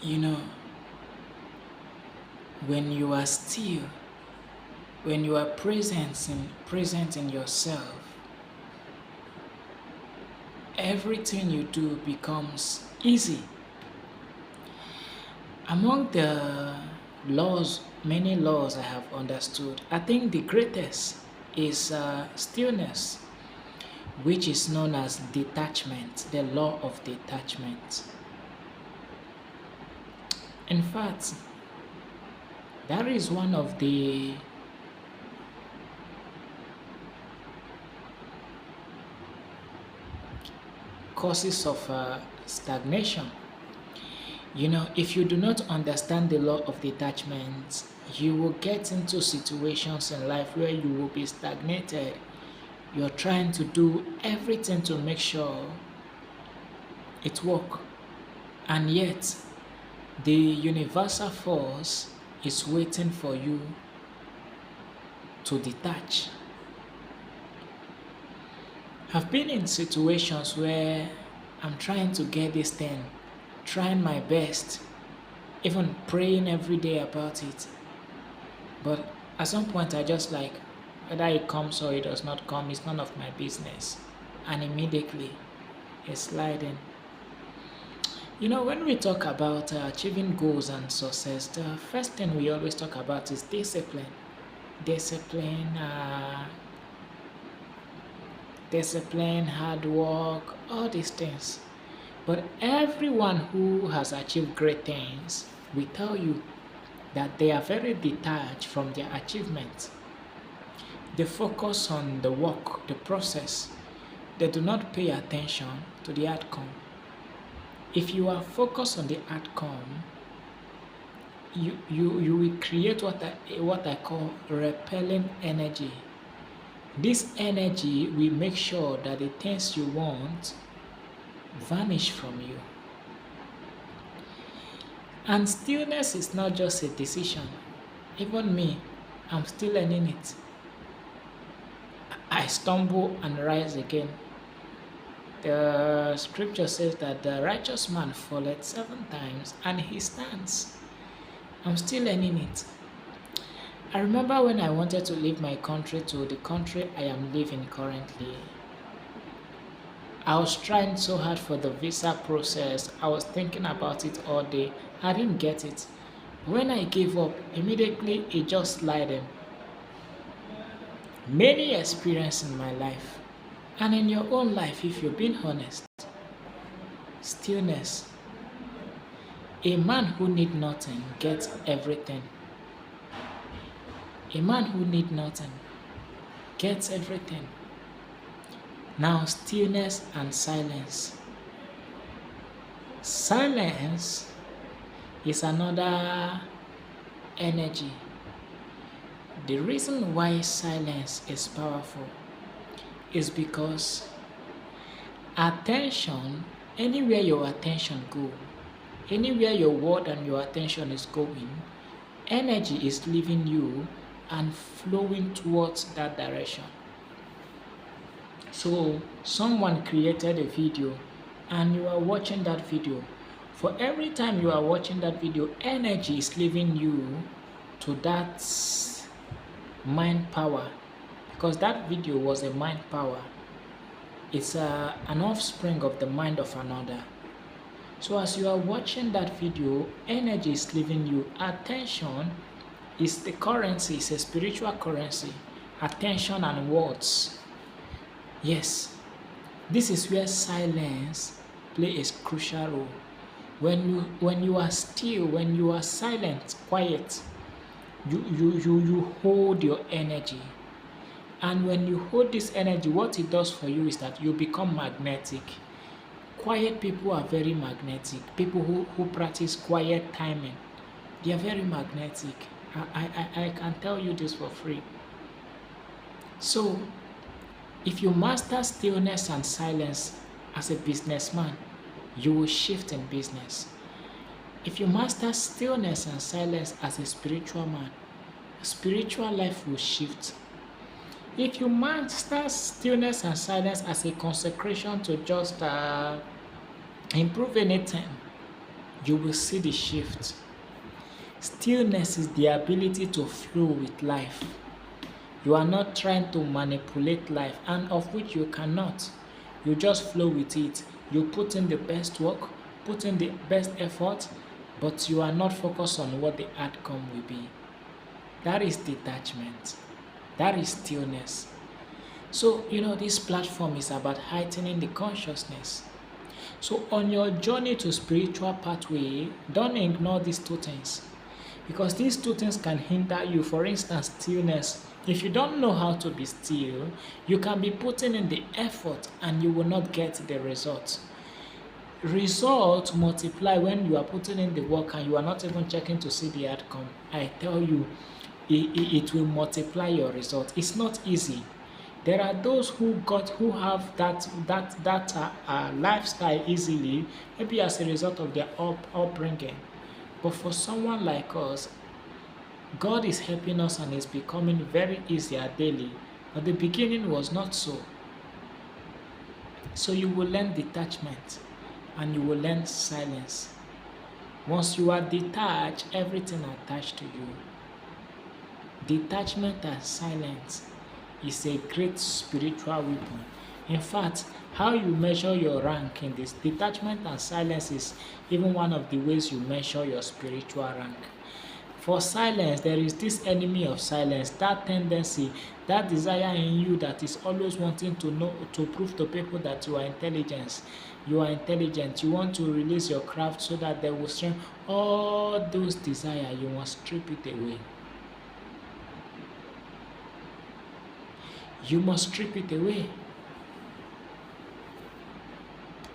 You know, when you are still, when you are present in yourself, everything you do becomes easy. Among the laws, many laws I have understood, I think the greatest is stillness, which is known as detachment, the law of detachment. In fact, that is one of the causes of stagnation. If you do not understand the law of detachment, you will get into situations in life where you will be stagnated. You're trying to do everything to make sure it works, and yet the universal force is waiting for you to detach. I've been in situations where I'm trying to get this thing, trying my best, even praying every day about it. But at some point, I just like, whether it comes or it does not come, it's none of my business. And immediately, it's sliding. When we talk about achieving goals and success, the first thing we always talk about is discipline. Discipline, hard work, all these things. But everyone who has achieved great things will tell you that they are very detached from their achievements. They focus on the work, the process. They do not pay attention to the outcome. If you are focused on the outcome, you will create what I call repelling energy. This energy will make sure that the things you want vanish from you. And stillness is not just a decision. Even me, I'm still learning it. I stumble and rise again. The scripture says that the righteous man falleth 7 times and he stands. I'm still learning it. I remember when I wanted to leave my country to the country I am living currently. I was trying so hard for the visa process. I was thinking about it all day. I didn't get it. When I gave up, immediately it just slid. Many experiences in my life, and in your own life, if you're being honest, stillness. A man who need nothing gets everything. A man who need nothing gets everything. Now, stillness and silence. Silence is another energy. The reason why silence is powerful is because attention, anywhere your attention go, anywhere your word and your attention is going, energy is leaving you and flowing towards that direction. So someone created a video and you are watching that video. For every time you are watching that video, energy is leaving you to that mind power, because that video was a mind power. It's an offspring of the mind of another. So as you are watching that video, energy is leaving you. Attention is the currency, it's a spiritual currency. Attention and words. Yes, this is where silence plays a crucial role. When you are still, when you are silent, quiet, you hold your energy. And when you hold this energy, what it does for you is that you become magnetic. Quiet people are very magnetic. People who practice quiet timing, they are very magnetic. I can tell you this for free. So, if you master stillness and silence as a businessman, you will shift in business. If you master stillness and silence as a spiritual man, spiritual life will shift. If you master stillness and silence as a consecration to just improve anything, you will see the shift. Stillness is the ability to flow with life. You are not trying to manipulate life, and of which you cannot. You just flow with it. You put in the best work, put in the best effort, but you are not focused on what the outcome will be. That is detachment. That is stillness. So, this platform is about heightening the consciousness. So, on your journey to spiritual pathway, don't ignore these two things, because these two things can hinder you. For instance, stillness. If you don't know how to be still, you can be putting in the effort and you will not get the result. Results multiply when you are putting in the work and you are not even checking to see the outcome. I tell you, it will multiply your result. It's not easy. There are those who have that lifestyle easily, maybe as a result of their upbringing. But for someone like us, God is helping us and it's becoming very easier daily. But the beginning was not so. So you will learn detachment and you will learn silence. Once you are detached, everything attached to you. Detachment and silence is a great spiritual weapon. In fact, how you measure your rank in this detachment and silence is even one of the ways you measure your spiritual rank. For silence, there is this enemy of silence, that tendency, that desire in you that is always wanting to know, to prove to people that you are intelligent. You are intelligent. You want to release your craft so that they will stream. All those desires, you must strip it away. You must strip it away.